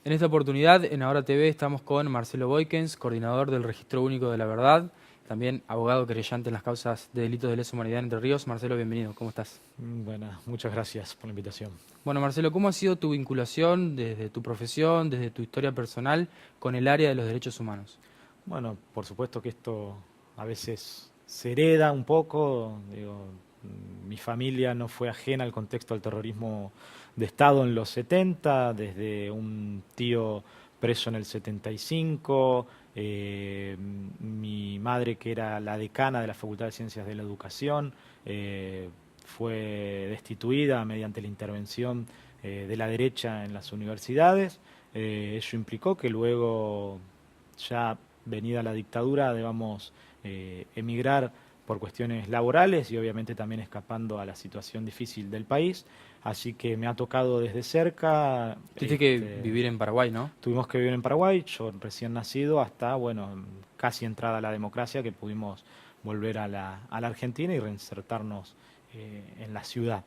En esta oportunidad, en Ahora TV, estamos con Marcelo Boykens, coordinador del Registro Único de la Verdad, también abogado querellante en las causas de delitos de lesa humanidad en Entre Ríos. Marcelo, bienvenido, ¿cómo estás? Bueno, muchas gracias por la invitación. Bueno, Marcelo, ¿cómo ha sido tu vinculación desde tu profesión, desde tu historia personal, con el área de los derechos humanos? Bueno, por supuesto que esto a veces se hereda un poco. Digo, mi familia no fue ajena al contexto del terrorismo de Estado en los 70, desde un tío preso en el 75, mi madre que era la decana de la Facultad de Ciencias de la Educación, fue destituida mediante la intervención de la derecha en las universidades. Eso implicó que luego, ya venida la dictadura, debamos emigrar por cuestiones laborales y obviamente también escapando a la situación difícil del país. Así que me ha tocado desde cerca. Tuviste que vivir en Paraguay, ¿no? Tuvimos que vivir en Paraguay, yo recién nacido, hasta, bueno, casi entrada la democracia, que pudimos volver a la Argentina y reinsertarnos en la ciudad.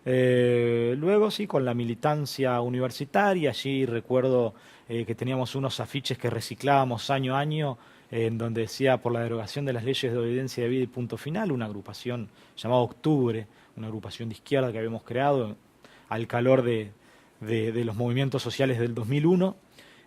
Luego sí, con la militancia universitaria, allí recuerdo que teníamos unos afiches que reciclábamos año a año, en donde decía por la derogación de las leyes de obediencia debida y punto final, una agrupación llamada Octubre, una agrupación de izquierda que habíamos creado al calor de los movimientos sociales del 2001.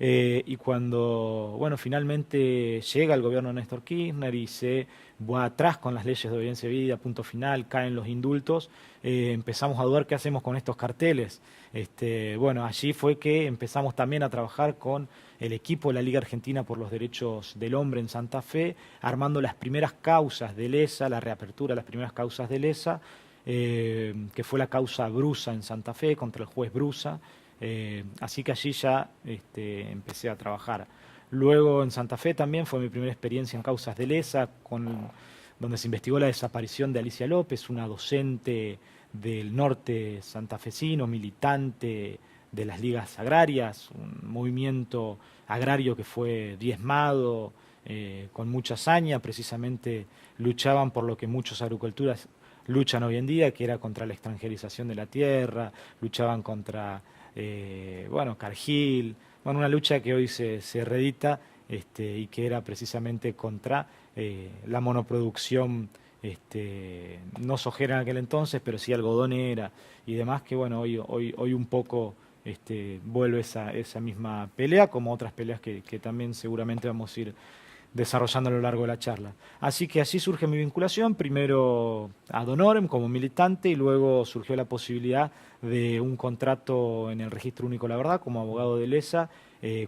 Y cuando, bueno, finalmente llega el gobierno de Néstor Kirchner y se va atrás con las leyes de obediencia debida, punto final, caen los indultos, empezamos a dudar qué hacemos con estos carteles. Bueno, allí fue que empezamos también a trabajar con el equipo de la Liga Argentina por los Derechos del Hombre en Santa Fe, armando las primeras causas de lesa, la reapertura de las primeras causas de lesa, que fue la causa Brusa en Santa Fe contra el juez Brusa. Así que allí ya empecé a trabajar. Luego en Santa Fe también fue mi primera experiencia en causas de lesa, donde se investigó la desaparición de Alicia López, una docente del norte santafesino, militante de las ligas agrarias, un movimiento agrario que fue diezmado, con mucha hazaña. Precisamente luchaban por lo que muchos agricultores luchan hoy en día, que era contra la extranjerización de la tierra, luchaban contra bueno, Cargill, bueno, una lucha que hoy se reedita, y que era precisamente contra la monoproducción, no sojera en aquel entonces, pero sí algodonera y demás, que bueno, hoy un poco vuelve esa misma pelea, como otras peleas que también seguramente vamos a ir desarrollando a lo largo de la charla. Así que así surge mi vinculación, primero ad honorem como militante y luego surgió la posibilidad de un contrato en el Registro Único de la Verdad como abogado de lesa,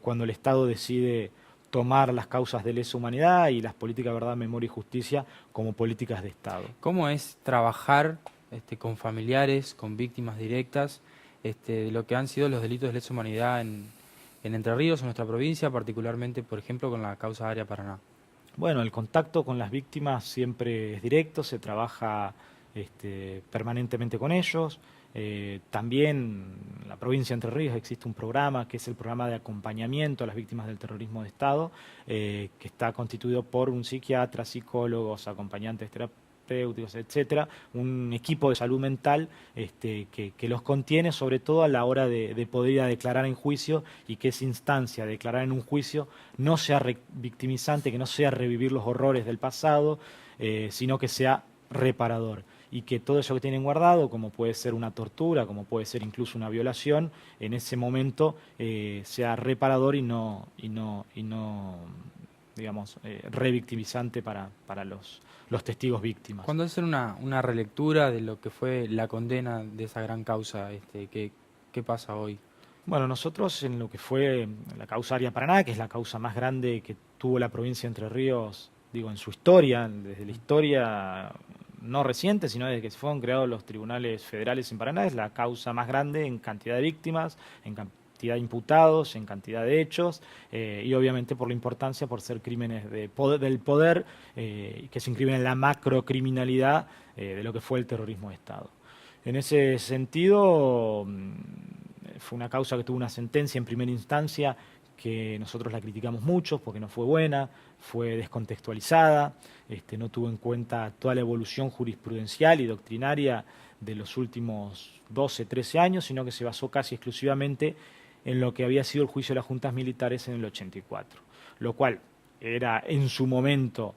cuando el Estado decide tomar las causas de lesa humanidad y las políticas de verdad, memoria y justicia como políticas de Estado. ¿Cómo es trabajar con familiares, con víctimas directas, de lo que han sido los delitos de lesa humanidad en Entre Ríos, en nuestra provincia, particularmente, por ejemplo, con la causa Área Paraná? Bueno, el contacto con las víctimas siempre es directo, se trabaja permanentemente con ellos. También en la provincia de Entre Ríos existe un programa que es el programa de acompañamiento a las víctimas del terrorismo de Estado, que está constituido por un psiquiatra, psicólogos, acompañantes terapéuticos, etcétera, un equipo de salud mental que los contiene, sobre todo a la hora de poder ir a declarar en juicio, y que esa instancia de declarar en un juicio no sea victimizante, que no sea revivir los horrores del pasado, sino que sea reparador, y que todo eso que tienen guardado, como puede ser una tortura, como puede ser incluso una violación, en ese momento sea reparador y no digamos, revictimizante para los testigos víctimas. Cuando hacen una relectura de lo que fue la condena de esa gran causa, ¿qué pasa hoy? Bueno, nosotros en lo que fue la causa Área Paraná, que es la causa más grande que tuvo la provincia de Entre Ríos, digo, en su historia, desde la historia no reciente, sino desde que se fueron creados los tribunales federales en Paraná, es la causa más grande en cantidad de víctimas, en cantidad de imputados, en cantidad de hechos, y obviamente por la importancia, por ser crímenes del poder, que se inscriben en la macrocriminalidad de lo que fue el terrorismo de Estado. En ese sentido, fue una causa que tuvo una sentencia en primera instancia que nosotros la criticamos mucho porque no fue buena, fue descontextualizada, no tuvo en cuenta toda la evolución jurisprudencial y doctrinaria de los últimos 12, 13 años, sino que se basó casi exclusivamente en lo que había sido el juicio de las juntas militares en el 84, lo cual era en su momento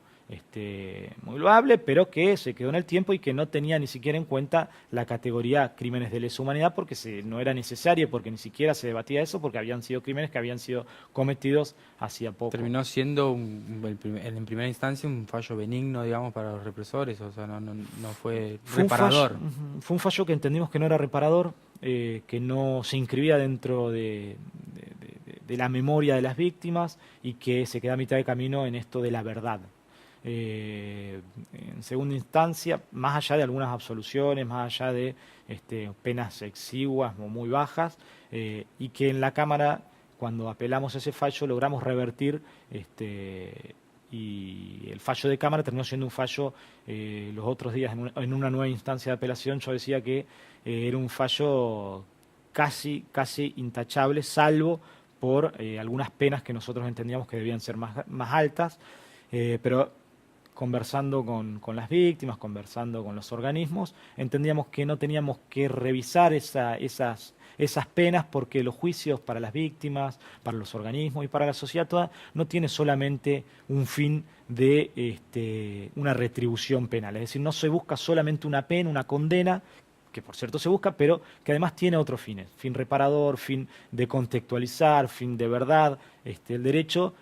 muy loable, pero que se quedó en el tiempo y que no tenía ni siquiera en cuenta la categoría crímenes de lesa humanidad porque no era necesario, porque ni siquiera se debatía eso, porque habían sido crímenes que habían sido cometidos hacía poco. Terminó siendo en primera instancia un fallo benigno, digamos, para los represores, o sea, no fue reparador. Fue un fallo que entendimos que no era reparador, que no se inscribía dentro de la memoria de las víctimas y que se queda a mitad de camino en esto de la verdad. En segunda instancia, más allá de algunas absoluciones, más allá de penas exiguas o muy bajas, y que en la Cámara, cuando apelamos a ese fallo, logramos revertir, y el fallo de Cámara terminó siendo un fallo, los otros días en una nueva instancia de apelación yo decía que era un fallo casi intachable, salvo por algunas penas que nosotros entendíamos que debían ser más altas, pero conversando con las víctimas, conversando con los organismos, entendíamos que no teníamos que revisar esas penas porque los juicios para las víctimas, para los organismos y para la sociedad toda no tiene solamente un fin de una retribución penal, es decir, no se busca solamente una pena, una condena, que por cierto se busca, pero que además tiene otros fines, fin reparador, fin de contextualizar, fin de verdad. El derecho,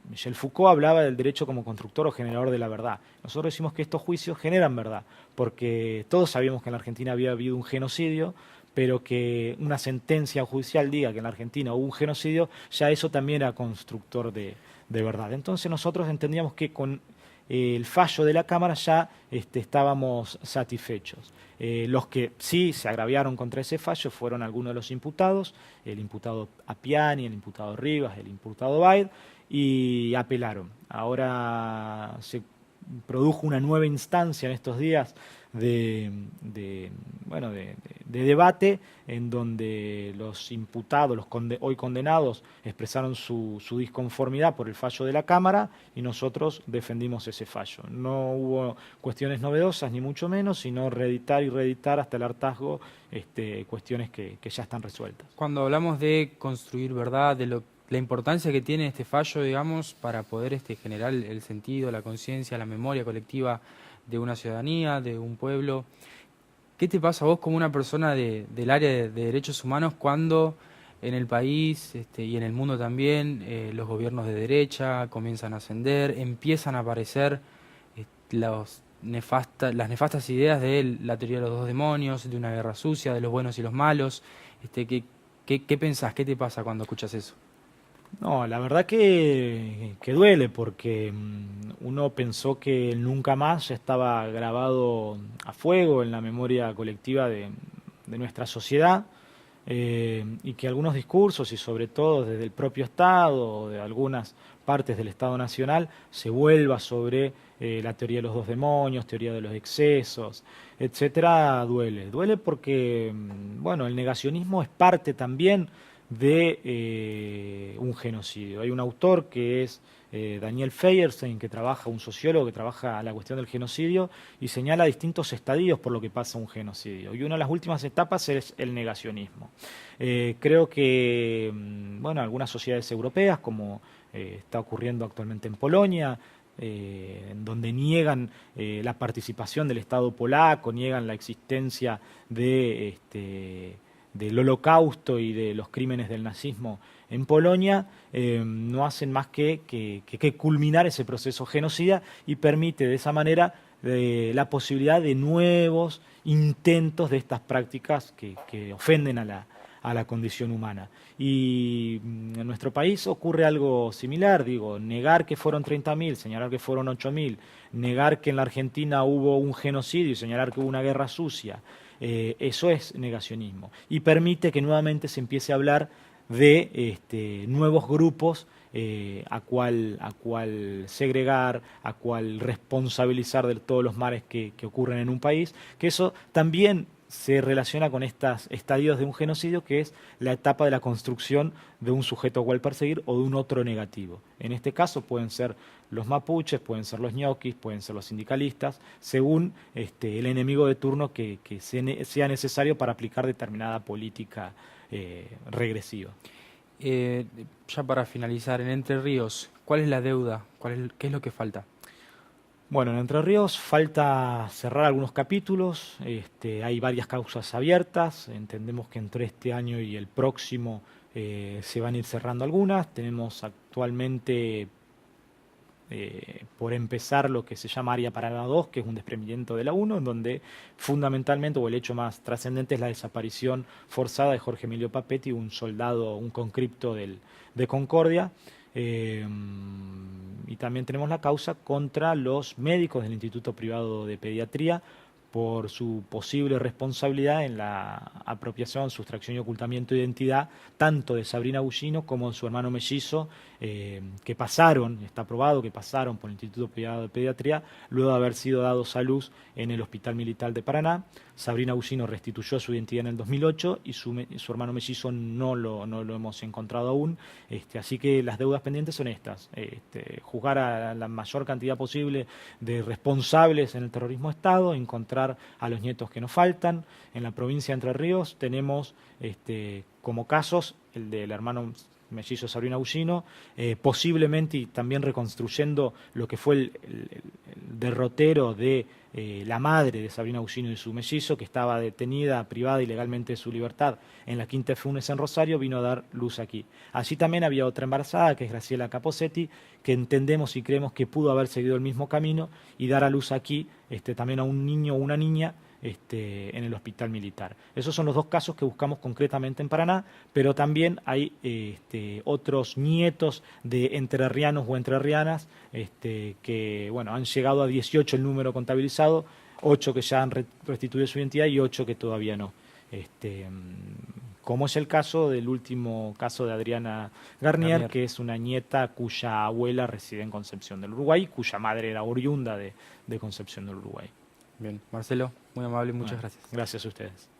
Michel Foucault hablaba del derecho como constructor o generador de la verdad. Nosotros decimos que estos juicios generan verdad, porque todos sabíamos que en la Argentina había habido un genocidio, pero que una sentencia judicial diga que en la Argentina hubo un genocidio, ya eso también era constructor de verdad. Entonces nosotros entendíamos que con el fallo de la Cámara ya estábamos satisfechos. Los que sí se agraviaron contra ese fallo fueron algunos de los imputados, el imputado Appiani, el imputado Rivas, el imputado Baid, y apelaron. Ahora se produjo una nueva instancia en estos días de debate en donde los imputados, hoy condenados, expresaron su disconformidad por el fallo de la Cámara y nosotros defendimos ese fallo. No hubo cuestiones novedosas, ni mucho menos, sino reeditar y reeditar hasta el hartazgo cuestiones que ya están resueltas. Cuando hablamos de construir verdad, la importancia que tiene este fallo, digamos, para poder generar el sentido, la conciencia, la memoria colectiva de una ciudadanía, de un pueblo, ¿qué te pasa a vos como una persona del área de derechos humanos cuando en el país y en el mundo también los gobiernos de derecha comienzan a ascender, empiezan a aparecer las nefastas ideas de la teoría de los dos demonios, de una guerra sucia, de los buenos y los malos? ¿Qué pensás? ¿Qué te pasa cuando escuchas eso? No, la verdad que duele porque uno pensó que el nunca más ya estaba grabado a fuego en la memoria colectiva de nuestra sociedad, y que algunos discursos y sobre todo desde el propio Estado o de algunas partes del Estado Nacional se vuelva sobre la teoría de los dos demonios, teoría de los excesos, etcétera. Duele porque bueno, el negacionismo es parte también de un genocidio. Hay un autor que es Daniel Feierstein, que trabaja, un sociólogo que trabaja la cuestión del genocidio y señala distintos estadios por lo que pasa un genocidio. Y una de las últimas etapas es el negacionismo. Creo que bueno, algunas sociedades europeas, como está ocurriendo actualmente en Polonia, en donde niegan la participación del Estado polaco, niegan la existencia del Holocausto y de los crímenes del nazismo en Polonia, no hacen más que culminar ese proceso genocida y permite de esa manera la posibilidad de nuevos intentos de estas prácticas que ofenden a la condición humana. Y en nuestro país ocurre algo similar, digo, negar que fueron 30.000, señalar que fueron 8.000, negar que en la Argentina hubo un genocidio y señalar que hubo una guerra sucia, eso es negacionismo y permite que nuevamente se empiece a hablar de nuevos grupos a cual segregar, a cual responsabilizar de todos los males que ocurren en un país, que eso también se relaciona con estos estadios de un genocidio, que es la etapa de la construcción de un sujeto a cual perseguir o de un otro negativo. En este caso pueden ser los mapuches, pueden ser los ñoquis, pueden ser los sindicalistas, según el enemigo de turno que sea necesario para aplicar determinada política regresiva. Ya para finalizar, en Entre Ríos, ¿cuál es la deuda? ¿Qué es lo que falta? Bueno, en Entre Ríos falta cerrar algunos capítulos, hay varias causas abiertas, entendemos que entre este año y el próximo se van a ir cerrando algunas, tenemos actualmente por empezar lo que se llama Área Paraná 2, que es un desprendimiento de la 1, en donde fundamentalmente, o el hecho más trascendente, es la desaparición forzada de Jorge Emilio Papetti, un soldado, un conscripto de Concordia. Y también tenemos la causa contra los médicos del Instituto Privado de Pediatría por su posible responsabilidad en la apropiación, sustracción y ocultamiento de identidad tanto de Sabrina Gugino como de su hermano mellizo, que pasaron, está probado que pasaron por el Instituto Privado de Pediatría luego de haber sido dados a luz en el Hospital Militar de Paraná. Sabrina Gugino restituyó su identidad en el 2008 y su hermano mellizo no lo hemos encontrado aún. Así que las deudas pendientes son estas: juzgar a la mayor cantidad posible de responsables en el terrorismo de Estado, encontrar a los nietos que nos faltan. En la provincia de Entre Ríos tenemos como casos el del hermano mellizo Sabrina Gugino, posiblemente y también reconstruyendo lo que fue el derrotero de la madre de Sabrina Gugino y su mellizo, que estaba detenida, privada ilegalmente de su libertad en la Quinta de Funes en Rosario, vino a dar luz aquí. Allí también había otra embarazada, que es Graciela Caposetti, que entendemos y creemos que pudo haber seguido el mismo camino y dar a luz aquí también a un niño o una niña en el hospital militar. Esos son los dos casos que buscamos concretamente en Paraná, pero también hay otros nietos de entrerrianos o entrerrianas que bueno, han llegado a 18 el número contabilizado, 8 que ya han restituido su identidad y 8 que todavía no. Como es el caso del último caso de Adriana Garnier, que es una nieta cuya abuela reside en Concepción del Uruguay, cuya madre era oriunda de Concepción del Uruguay. Bien, Marcelo, muy amable, muchas gracias. Gracias a ustedes.